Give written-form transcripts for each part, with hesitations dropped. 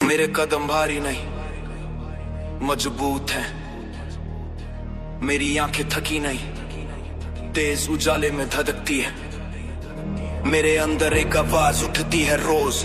मेरे कदम भारी नहीं मजबूत हैं, मेरी आंखें थकी नहीं तेज उजाले में धधकती है। मेरे अंदर एक आवाज उठती है रोज,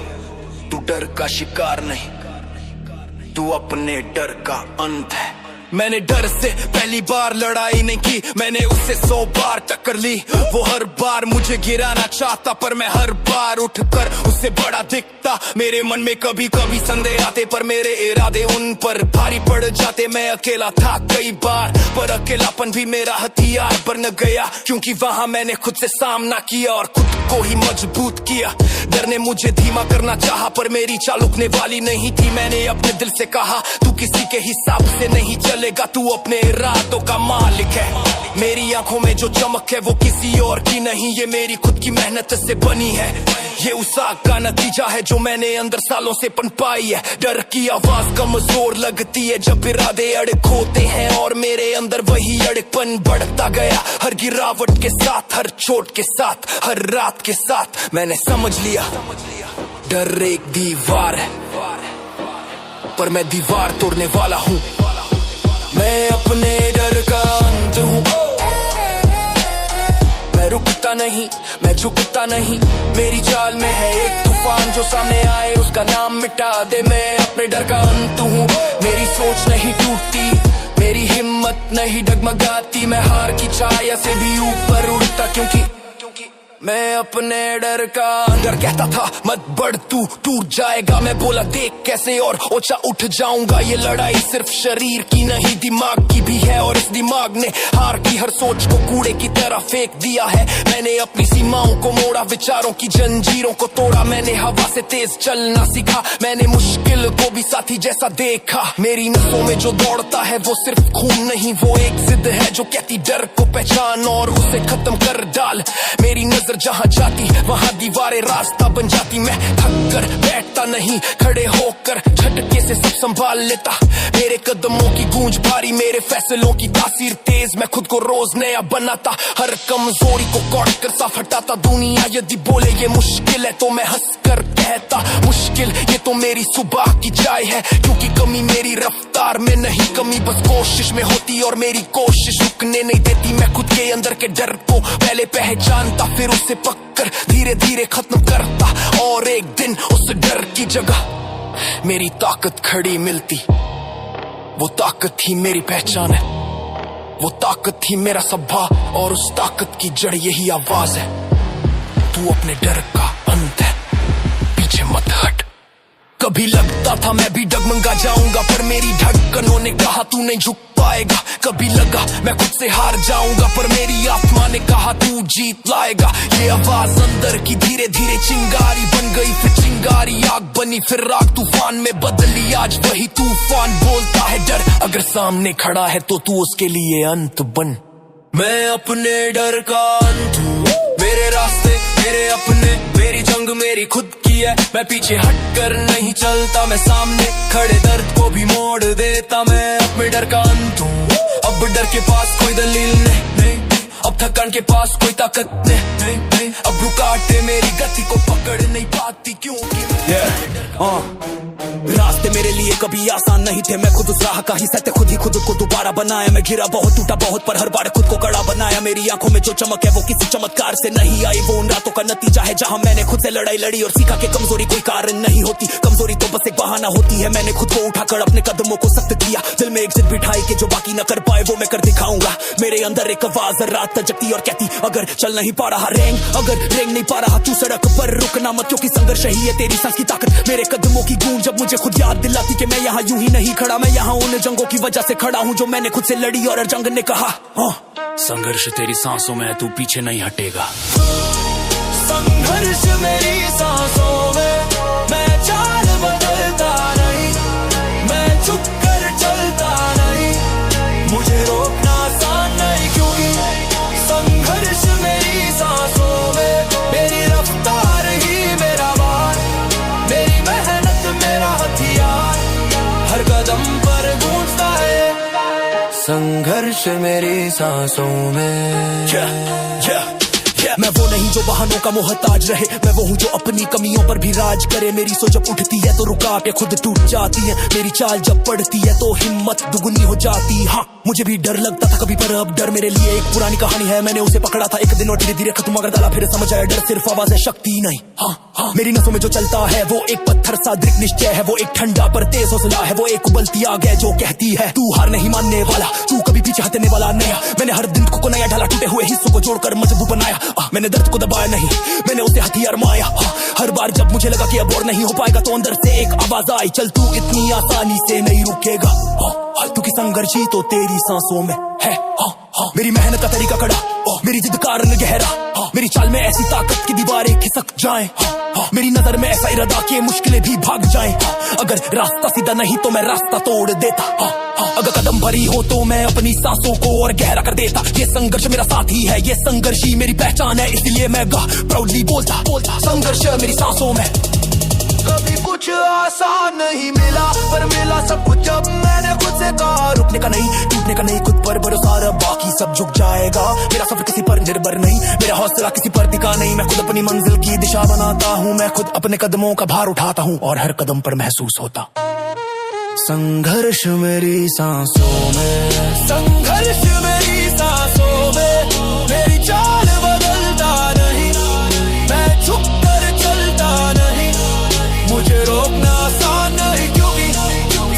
तू डर का शिकार नहीं, तू अपने डर का अंत है। मैंने डर से पहली बार लड़ाई नहीं की, मैंने उससे 100 बार टक्कर ली। वो हर बार मुझे गिराना चाहता पर मैं हर बार उठकर उससे बड़ा दिखता। मेरे मन में कभी कभी संदेह आते पर मेरे इरादे उन पर भारी पड़ जाते। मैं अकेला था कई बार पर अकेलापन भी मेरा हथियार बन गया, क्योंकि वहां मैंने खुद से सामना किया और खुद को ही मजबूत किया। डर ने मुझे धीमा करना चाहा पर मेरी चाल रुकने वाली नहीं थी। मैंने अपने दिल से कहा तू किसी के हिसाब से नहीं चलेगा, तू अपने इरादों का मालिक है। मेरी आंखों में जो चमक है वो किसी और की नहीं, ये मेरी खुद की मेहनत से बनी है। ये उस आग का नतीजा है जो मैंने अंदर सालों से पनपाई है। डर की आवाज कमजोर लगती है जब इरादे अड़क होते हैं और मेरे अंदर वही अड़कपन बढ़ता गया। हर गिरावट के साथ, हर चोट के साथ, हर रात के साथ मैंने समझ लिया डर एक दीवार है पर मैं दीवार तोड़ने वाला हूँ। मैं अपने डर का अंत हूँ, मैं रुकता नहीं, मैं झुकता नहीं। मेरी चाल में है एक तूफान जो सामने आए उसका नाम मिटा दे। मैं अपने डर का अंत हूँ, मेरी सोच नहीं टूटती, मेरी हिम्मत नहीं डगमगाती। मैं हार की छाया से भी ऊपर उड़ता, क्योंकि मैं अपने डर का अंदर कहता था मत बढ़ तू टूट जाएगा। मैं बोला देख कैसे और ऊंचा उठ जाऊंगा। ये लड़ाई सिर्फ शरीर की नहीं दिमाग की भी है और इस दिमाग ने हार की हर सोच को कूड़े की तरह फेंक दिया है। मैंने अपनी सीमाओं को मोड़ा, विचारों की जंजीरों को तोड़ा। मैंने हवा से तेज चलना सीखा, मैंने मुश्किल को भी साथी जैसा देखा। मेरी नसों में जो दौड़ता है वो सिर्फ खून नहीं, वो एक जिद है जो कहती डर को पहचान और उसे खत्म कर डाल। मेरी नजर जहां जाती वहां दीवारें रास्ता बन जाती। मैं थक कर बैठता नहीं, खड़े होकर झटके से सब संभाल लेता। मेरे कदमों की गूंज भारी, मेरे फैसलों की तासीर तेज। मैं खुद को रोज नया बनाता, हर कमजोरी को काट कर साफ हटाता। दुनिया यदि बोले ये मुश्किल है तो मैं हंस कर कहता मुश्किल ये तो मेरी सुबह की चाय है। क्योंकि कमी मेरी रफ्तार में नहीं, कमी बस कोशिश में होती और मेरी कोशिश रुकने नहीं देती। मैं खुद के अंदर के डर को पहले पहचानता, फिर उसे पकड़ धीरे धीरे खत्म करता। और एक दिन उस डर की जगह मेरी ताकत खड़ी मिलती। वो ताकत ही मेरी पहचान है, वो ताकत ही मेरा सब्बा और उस ताकत की जड़ यही आवाज है तू अपने डर का अंत है, पीछे मत हट। कभी लगता था मैं भी डगमगा जाऊंगा पर मेरी ढक्कनों ने कहा तू नहीं झुक पाएगा। कभी लगा मैं खुद से हार जाऊंगा पर मेरी आत्मा ने कहा तू जीत लाएगा। ये आवाज अंदर की धीरे धीरे चिंगारी बन गई, फिर चिंगारी आग बनी, फिर आग तूफान में बदली। आज वही तूफान बोलता है डर अगर सामने खड़ा है तो तू उसके लिए अंत बन। मैं अपने डर का अंत हूँ, मेरे रास्ते मेरे अपने, मेरी जंग मेरी खुद की है। मैं पीछे हटकर नहीं चलता, मैं सामने खड़े दर्द को भी मोड़ देता। मैं अपने डर का अंत हूँ, अब डर के पास कोई दलील नहीं, अब थकान के पास कोई ताकत नहीं, अब रुकावटें मेरी गति को पकड़ नहीं पाती क्योंकि रास्ते मेरे लिए कभी आसान नहीं थे। मैं खुद उस राह का ही सत्य, खुद ही खुद को दोबारा बनाया। मैं गिरा बहुत, टूटा बहुत, पर हर बार खुद को कड़ा बनाया। मेरी आंखों में जो चमक है वो किसी चमत्कार से नहीं आई, वो उन रातों का नतीजा है जहां मैंने खुद से लड़ाई लड़ी और सीखा कि कमजोरी कोई कारण नहीं होती, कमजोरी तो बस एक बहाना होती है। मैंने खुद को उठाकर अपने कदमों को सख्त किया, दिल में एक जिद बिठाई कि जो बाकी न कर पाए वो मैं कर दिखाऊंगा। मेरे अंदर एक आवाज रात जगती और कहती अगर चल नहीं पा रहा रेंग, अगर रेंग नहीं पा रहा तू सड़क पर रुकना मत, क्योंकि संघर्ष ही है तेरी सांस की ताकत। मेरे कदमों की गूंज जब मुझे खुद याद दिलाती कि मैं यहाँ यूं ही नहीं खड़ा, मैं यहाँ उन जंगों की वजह से खड़ा हूँ जो मैंने खुद से लड़ी और हर जंग ने कहा संघर्ष तेरी सांसों में है, तू पीछे नहीं हटेगा। संघर्ष मेरी सांसों में, मैं चाल बदलता नहीं, मैं झुक कर चलता नहीं, मुझे रोकना आसान नहीं क्योंकि संघर्ष मेरी सांसों में, मेरी रफ्तार ही मेरा वार, मेरी मेहनत मेरा हथियार, हर कदम पर गूंजता है संघर्ष मेरी सांसों में। मैं वो नहीं जो बहानों का मोहताज रहे, मैं वो हूँ जो अपनी कमियों पर भी राज करे। मेरी सोच जब उठती है तो रुका के खुद टूट जाती है, मेरी चाल जब पड़ती है तो हिम्मत दुगुनी हो जाती। हाँ मुझे भी डर लगता था कभी, पर अब डर मेरे लिए एक पुरानी कहानी है। मैंने उसे पकड़ा था एक दिन और धीरे धीरे खत्म कर डाला, फिर समझ आया डर सिर्फ आवाज है, शक्ति नहीं। हाँ मेरी नसों में जो चलता है वो एक पत्थर सा दृढ़ निश्चय है, वो एक ठंडा पर तेज हौसला है, वो एक उबलती आग है जो कहती है तू हार नहीं मानने वाला, तू कभी पीछे हटने वाला नहीं। मैंने हर दिन को नया ढाला, टूटे हुए हिस्सों को जोड़कर मजबूत बनाया। मैंने दर्द को दबाया नहीं, मैंने उसे हथियार माया। हर बार जब मुझे लगा कि अब और नहीं हो पाएगा तो अंदर से एक आवाज आई, चल तू इतनी आसानी से नहीं रुकेगा, तू की संघर्ष ही तो तेरी सांसों में है। मेरी मेहनत का तरीका कड़ा, मेरी जिद का रंग गहरा, मेरी चाल में ऐसी ताकत की दीवारें खिसक जाएं, मेरी नजर में ऐसा इरादा कि मुश्किलें भी भाग जाएं। अगर रास्ता सीधा नहीं तो मैं रास्ता तोड़ देता, अगर कदम भरी हो तो मैं अपनी सांसों को और गहरा कर देता। ये संघर्ष मेरा साथी है, ये संघर्ष ही मेरी पहचान है, इसलिए मैं प्राउडली बोलता संघर्ष मेरी सांसों में। कभी कुछ आसान नहीं मिला, पर मिला सब कुछ जब मैंने खुद से कहा रुकने का नहीं, टूटने का नहीं, खुद पर भरोसा रहा, बाकी सब झुक जाएगा। मेरा सफर किसी पर निर्भर नहीं, मेरा हौसला किसी पर टिका नहीं, मैं खुद अपनी मंजिल की दिशा बनाता हूँ, मैं खुद अपने कदमों का भार उठाता हूँ और हर कदम पर महसूस होता संघर्ष मेरी सांसों में, संघर्ष मेरी सांसों में। मेरी चाल बदलता नहीं, मैं झुक कर चलता नहीं, मुझे रोकना आसान नहीं, क्योंकि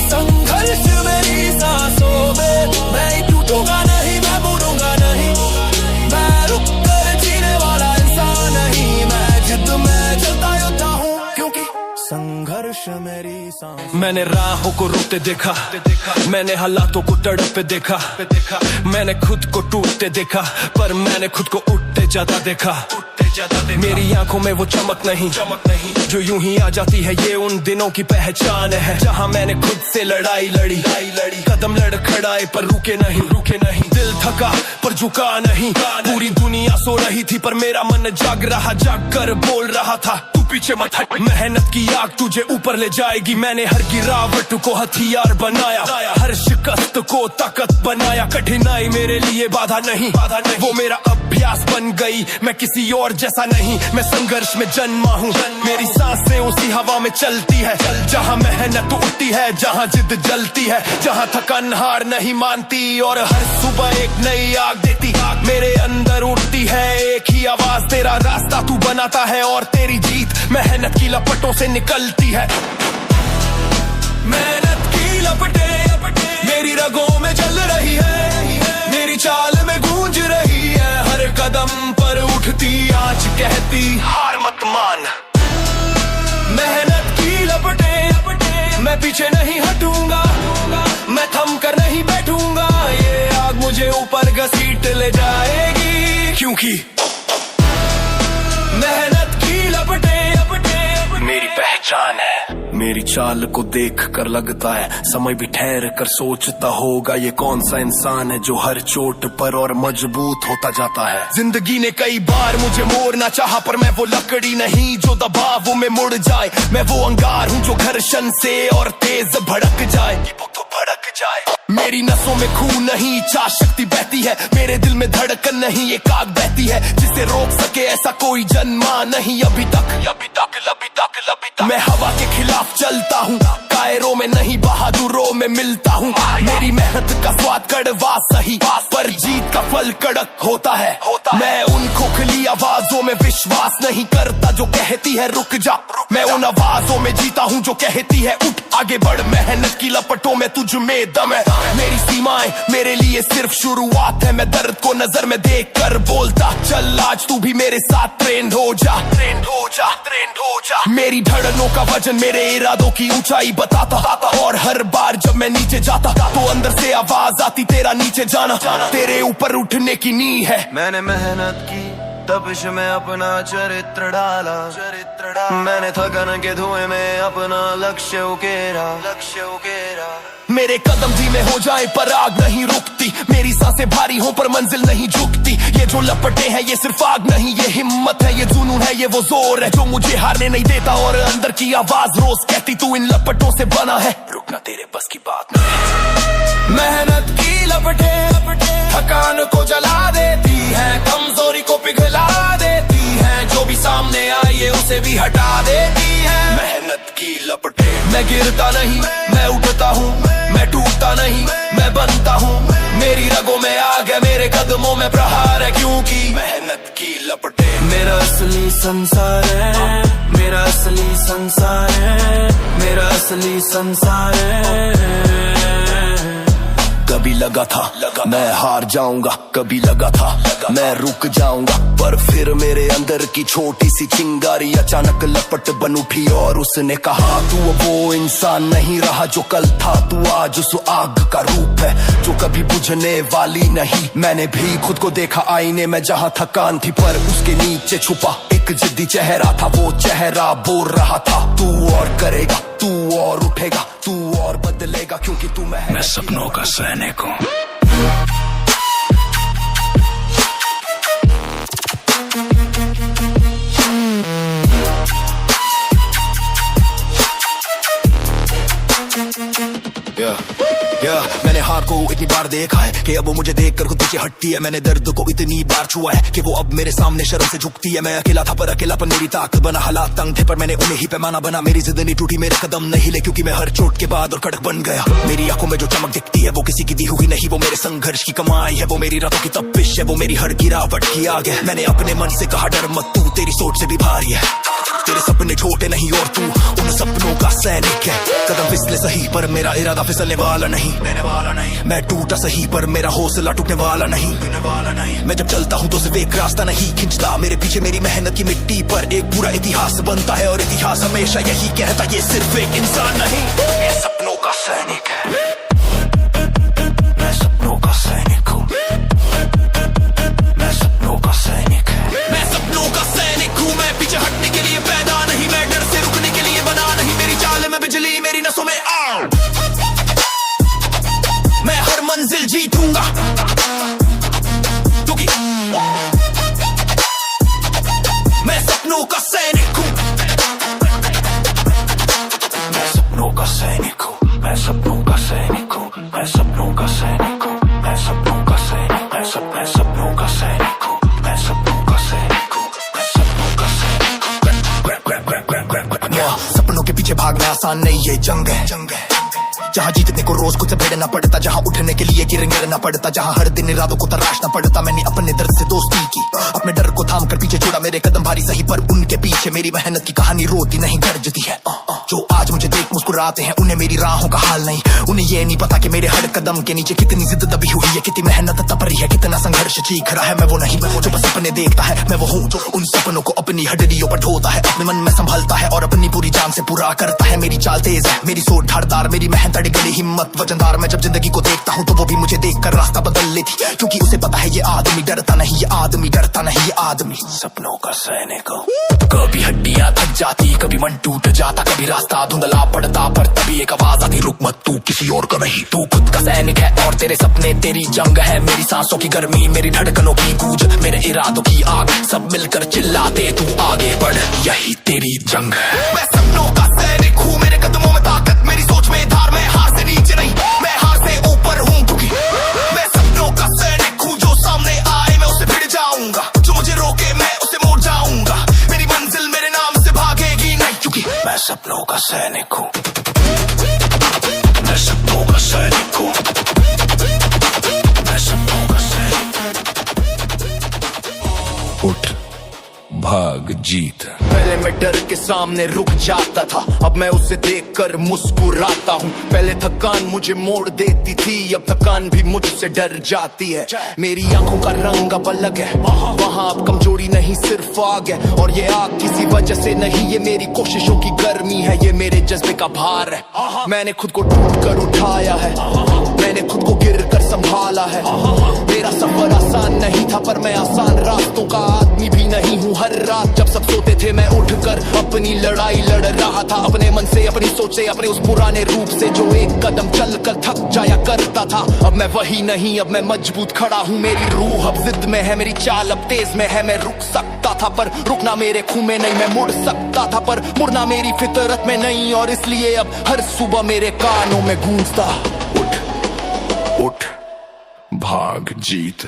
संघर्ष मेरी सांसों में। मैं टूटूंगा नहीं, मैं मुड़ूंगा नहीं, मैं रुक कर जीने वाला इंसान नहीं, मैं जिद में चलता योद्धा हूँ, क्योंकि संघर्ष मेरी सांस। मैंने राहों को रोते देखा, मैंने हालातों को तड़पते देखा, मैंने खुद को टूटते देखा, पर मैंने खुद को उठते जाता देखा। मेरी आंखों में वो चमक नहीं जो यूं ही आ जाती है, ये उन दिनों की पहचान है जहां मैंने खुद से लड़ाई लड़ी, कदम लड़खड़ाए पर रुके नहीं, दिल थका पर झुका नहीं। पूरी दुनिया सो रही थी पर मेरा मन जाग रहा, जाग कर बोल रहा था तू पीछे मत हट, मेहनत की आग तुझे ऊपर ले जाएगी। मैंने हर गिरावट को हथियार बनाया, हर शिकस्त को ताकत बनाया। कठिनाई मेरे लिए बाधा नहीं, वो मेरा अभ्यास बन गई। मैं किसी और जैसा नहीं, मैं संघर्ष में जन्मा हूँ। मेरी सांसें उसी हवा में चलती है जहाँ मेहनत उठती है, जहाँ जिद जलती है, जहाँ थकान हार नहीं मानती और हर सुबह एक नई आग देती। मेरे अंदर उठती है एक ही आवाज, तेरा रास्ता तू बनाता है और तेरी जीत मेहनत की लपटों से निकलती है। मेहनत की लपटें मेरी रगों में चल रही है, मेरी चाल में गूंज रही है, हर कदम पर उठती आँच कहती हार मत मान। मेहनत की लपटें मैं पीछे नहीं हटूंगा, मैं थम कर नहीं बैठूंगा, ये आग मुझे ऊपर घसीट ले जाएगी, क्योंकि मेहनत की लपटें मेरी पहचान है। मेरी चाल को देख कर लगता है समय भी ठहर कर सोचता होगा, ये कौन सा इंसान है जो हर चोट पर और मजबूत होता जाता है। जिंदगी ने कई बार मुझे मोड़ना चाहा, पर मैं वो लकड़ी नहीं जो दबाव में मुड़ जाए। मैं वो अंगार हूँ जो घर्षण से और तेज भड़क जाए, भड़क जाए। मेरी नसों में खून नहीं, इच्छा शक्ति बहती है, मेरे दिल में धड़कन नहीं, एक आग बहती है जिसे रोक सके ऐसा कोई जन्मा नहीं अभी तक। मैं हवा के खिलाफ चलता हूँ, कायरों में नहीं बहादुरों में मिलता हूँ। मेरी मेहनत का स्वाद कड़वा सही, पर जीत का फल कड़क होता है। मैं उन खोखली आवाजों में विश्वास नहीं करता जो कहती है रुक जा, मैं उन आवाजों में जीता हूँ जो कहती है उठ आगे बढ़। मेहनत की लपटों में तुझ में दम है, मेरी सीमाएं मेरे लिए सिर्फ शुरुआत है। मैं दर्द को नजर में देख कर बोलता चल आज तू भी मेरे साथ ट्रेंड हो जा। मेरी धड़नों का वजन मेरे इरादों की ऊंचाई बताता, और हर बार जब मैं नीचे जाता तो अंदर से आवाज आती तेरा नीचे जाना तेरे ऊपर उठने की नींव है। मैंने मेहनत की तपिश में अपना चरित्र डाला, मैंने थकन के धुएं में अपना लक्ष्य उकेरा। मेरे कदम धीमे हो जाए पर आग नहीं रुकती, मेरी सांसें भारी हो पर मंजिल नहीं झुकती। ये जो लपटे हैं ये सिर्फ आग नहीं, ये हिम्मत है, ये जुनून है, ये वो जोर है जो मुझे हारने नहीं देता। और अंदर की आवाज रोज कहती तू इन लपटों से बना है, रुकना तेरे बस की बात नहीं। मेहनत की लपटें थकान को जला देती है, कमजोरी को पिघला देती भी हटा देती है मेहनत की लपटे। मैं गिरता नहीं, मैं उठता हूँ, मैं टूटता नहीं, मैं बनता हूँ। मेरी रगों में आग है, मेरे कदमों में प्रहार है, क्योंकि मेहनत की लपटे। मेरा असली संसार है, मेरा असली संसार है, मेरा असली संसार है। कभी लगा था मैं हार जाऊंगा, कभी लगा था मैं रुक जाऊंगा, पर फिर मेरे अंदर की छोटी सी चिंगारी अचानक लपट बन उठी और उसने कहा तू वो इंसान नहीं रहा जो कल था, तू आज उस आग का रूप है जो कभी बुझने वाली नहीं। मैंने भी खुद को देखा आईने में जहां थकान थी, पर उसके नीचे छुपा एक जिद्दी चेहरा था। वो चेहरा बोल रहा था तू और करेगा, तू और उठेगा, तू और बदलेगा, क्योंकि तू मैं सपनों का सैनिक हूँ। मैंने हार को इतनी बार देखा है कि अब वो मुझे देखकर खुद पीछे हटती है। मैंने दर्द को इतनी बार छुआ है कि वो अब मेरे सामने शर्म से झुकती है। मैं अकेला था पर अकेलापन मेरी ताकत बना, हालात तंग थे पर मैंने उन्हें ही पैमाना बना। मेरी जिद नहीं टूटी, मेरे कदम नहीं हिले, क्योंकि मैं हर चोट के बाद और कड़क बन गया। मेरी आंखों में जो चमक दिखती है वो किसी की दी हुई नहीं, वो मेरे संघर्ष की कमाई है, वो मेरी रातों की तपिश है, वो मेरी हर गिरावट की आग है। मैंने अपने मन से कहा डर मत, तू तेरी सोच से भी भारी है, तेरे सपने छोटे नहीं और तू उन सपनों का सैनिक है। कदम फिसले सही पर मेरा इरादा फिसलने वाला नहीं, मैं टूटा सही पर मेरा हौसला टूटने वाला नहीं। मैं जब चलता हूँ तो सिर्फ एक रास्ता नहीं खिंचता, मेरे पीछे मेरी मेहनत की मिट्टी पर एक पूरा इतिहास बनता है, और इतिहास हमेशा यही कहता ये सिर्फ एक इंसान नहीं, ये सपनों का सैनिक है। मैं सपनों का सैनिक हूँ, मैं सपनों का सैनिक है, मैं सपनों का सैनिक हूँ। मैं पीछे हटने के लिए पैदा नहीं, मैं डर से रुकने के लिए बना नहीं। मेरी चाल में बिजली, मेरी नसों में आग, मैं हर मंजिल जीतूंगा, क्योंकि मैं सपनों का सैनिक हूँ। मैं सपनों का सैनिक हूँ, मैं सपनों का सैनिक हूँ, मैं सपनों का सैनिक हूँ, मैं सपनों का सैनिक, मैं सपनों का सैनिक हूँ, मैं सपनों का सैनिक हूँ, मैं सपनों का सैनिक हूँ। सपनों के पीछे भागना आसान नहीं, ये जंग है, जहाँ जीतने को रोज खुद से भिड़ना पड़ता, जहाँ उठने के लिए गिरना पड़ता, जहाँ हर दिन इरादों को तराशना पड़ता। मैंने अपने दर्द से दोस्ती की, अपने डर को थाम कर पीछे छोड़ा, मेरे कदम भारी सही पर उनके पीछे मेरी मेहनत की कहानी रोती नहीं गरजती है। जो आज मुझे देख मुस्कुराते हैं उन्हें मेरी राहों का हाल नहीं, उन्हें ये नहीं पता कि मेरे हर कदम के नीचे कितनी जिद दबी हुई है, कितनी मेहनत तपरी है, कितना संघर्ष चीख रहा है। मैं वो नहीं जो बस सपने देखता है, मैं वो हूँ जो उन सपनों को अपनी हड्डियों पर ढोता है, अपने मन में संभालता है और अपनी पूरी जान से पूरा करता है। मेरी चाल तेज है, मेरी सोच धारदार, मेरी मेहनत अड़गली हिम्मत वजनदार। मैं जब जिंदगी को देखता हूँ तो वो भी मुझे देखकर रास्ता बदल लेती, क्योंकि उसे पता है ये आदमी डरता नहीं, ये आदमी डरता नहीं, ये आदमी सपनों का सैनिक हूँ। कभी हड्डियां थक जाती, कभी मन टूट जाता, कभी रास्ता धुंधला पड़ता, पर तभी एक आवाज आती रुक मत, तू किसी और का नहीं, तू खुद का सैनिक है और तेरे सपने तेरी जंग है। मेरी सांसों की गर्मी, मेरी धड़कनों की गूंज, मेरे इरादों की आग, सब मिलकर चिल्लाते तू आगे बढ़, यही तेरी जंग है। मैं सपनों का सैनिक हूँ, मेरे कदमों में ताकत, मेरी सोच में धार, मैं हार से नीचे नहीं, मैं हार से ऊपर हूँ, क्योंकि मैं सपनों का सैनिक हूँ। जो सामने आए मैं उसे भिड़ जाऊंगा, जो मुझे रोके मैं उसे मोड़ जाऊंगा, मेरी मंजिल मेरे नाम से भागेगी नहीं, क्योंकि मैं सपनों का सैनिक हूँ, मैं सपनों का सैनिक हूँ, मैं सपनों का सैनिक। उठ भाग जीत। पहले मैं डर के सामने रुक जाता था, अब मैं उसे देखकर मुस्कुराता हूँ। पहले थकान मुझे मोड़ देती थी, अब थकान भी मुझसे डर जाती है। मेरी आंखों का रंग अब अलग है, वहाँ अब कमजोरी नहीं सिर्फ आग है, और ये आग किसी वजह से नहीं, ये मेरी कोशिशों की गर्मी है, ये मेरे जज्बे का भार है। मैंने खुद को टूट कर उठाया है, मैंने खुद को गिर कर संभाला है। मेरा सफर आसान नहीं था पर मैं आसान रास्तों का आदमी भी नहीं हूँ। हर रात जब सब सोते थे मैं उठकर अपनी लड़ाई लड़ रहा था, अपने मन से, अपनी सोच से, अपने उस पुराने रूप से जो एक कदम चलकर थक जाया करता था। अब मैं वही नहीं, अब मैं मजबूत खड़ा हूँ। मेरी रूह अब जिद में है, मेरी चाल अब तेज में है। मैं रुक सकता था पर रुकना मेरे खून में नहीं, मैं मुड़ सकता था पर मुड़ना मेरी फितरत में नहीं, और इसलिए अब हर सुबह मेरे कानों में गूंजता उठ भाग जीत।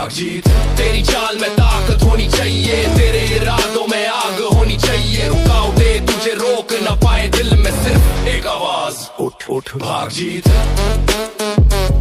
भाग जीत। तेरी चाल में ताकत होनी चाहिए, तेरे इरादों में आग होनी चाहिए। रुकावटें तुझे रोक न पाए, दिल में सिर्फ एक आवाज, उठ उठ भाग जीत,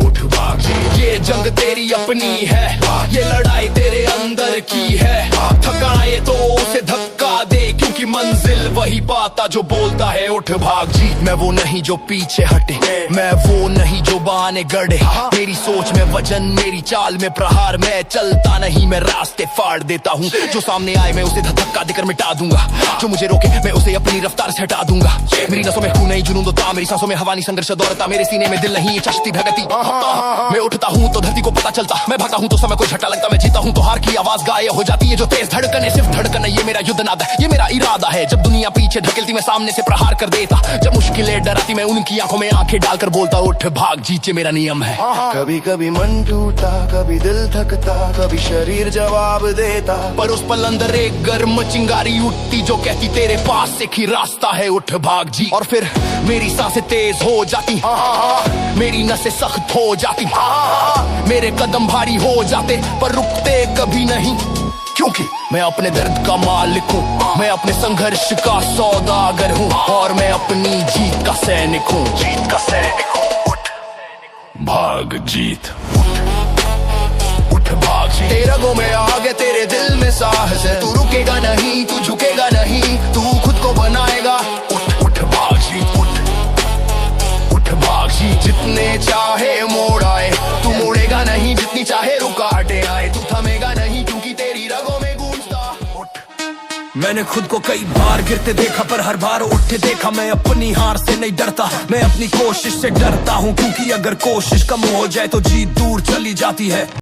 उठ भाग जीत। ये जंग तेरी अपनी है, ये लड़ाई तेरे अंदर की है। थकाए तो उसे धक्का दे, क्योंकि मंजिल वही पाता जो बोलता है उठ भाग जीत। मैं वो नहीं जो पीछे हटे, मैं वो नहीं जो बहाने गढ़े। मेरी सोच में वजन, मेरी चाल में प्रहार। मैं चलता नहीं, मैं रास्ते फाड़ देता हूँ। जो सामने आए मैं उसे धक्का देकर मिटा दूंगा, जो मुझे रोके मैं उसे अपनी रफ्तार से हटा दूंगा। मेरी नसों में खून नहीं, जुनून दौड़ता, मेरी सांसों में हवा नहीं, संघर्ष दौड़ता। मेरे सीने में दिल नहीं, चाहती भगती। मैं उठता हूँ तो धरती को पता चलता, मैं भागता हूँ तो समय को झटका लगता। मैं जीता हूँ तो हार की आवाज गायब हो जाती है। जो तेज धड़कन है सिर्फ धड़कन है, ये मेरा युद्ध नाद है, ये मेरा इरादा है। जब दुनिया पीछे ढकेलती मैं सामने से प्रहार कर देता, जब मुश्किलें डराती मैं उनकी आंखों में आंखें डालकर बोलता उठ भाग जीत। ये मेरा नियम है। कभी कभी मन टूटा, कभी दिल थकता, कभी शरीर जवाब देता, पर उस पल अंदर एक गर्म चिंगारी उठती जो कहती तेरे पास एक ही रास्ता है, उठ भाग जी। और फिर मेरी सांसें तेज हो जाती, मेरी नसें सख्त हो जाती, मेरे कदम भारी हो जाते, पर रुकते कभी नहीं, क्योंकि मैं अपने दर्द का मालिक हूँ। मैं अपने संघर्ष का सौदागर हूँ, और मैं अपनी जीत का सैनिक हूँ। जीत का सैनिक हूँ, उठ भाग जीत, उठ भाग जीत। तेरे रगों में आगे, तेरे दिल में साहस है। तू रुकेगा नहीं, तू झुकेगा नहीं, तू खुद को बनाएगा। उठ उठ भाग जीत, उठ भाग जीत। जितने चाहे मोड़ आए, तू मुड़ेगा नहीं, जितनी चाहे रुकावटें आए, तू थमेगा नहीं, क्योंकि तेरी रगों में गूंजता उठ। मैंने खुद को कई बार गिरते देखा, पर हर बार उठते देखा। मैं अपनी हार से नहीं डरता, मैं अपनी कोशिश से डरता हूँ, क्योंकि अगर कोशिश कम हो जाए तो जीत दूर चली जाती है।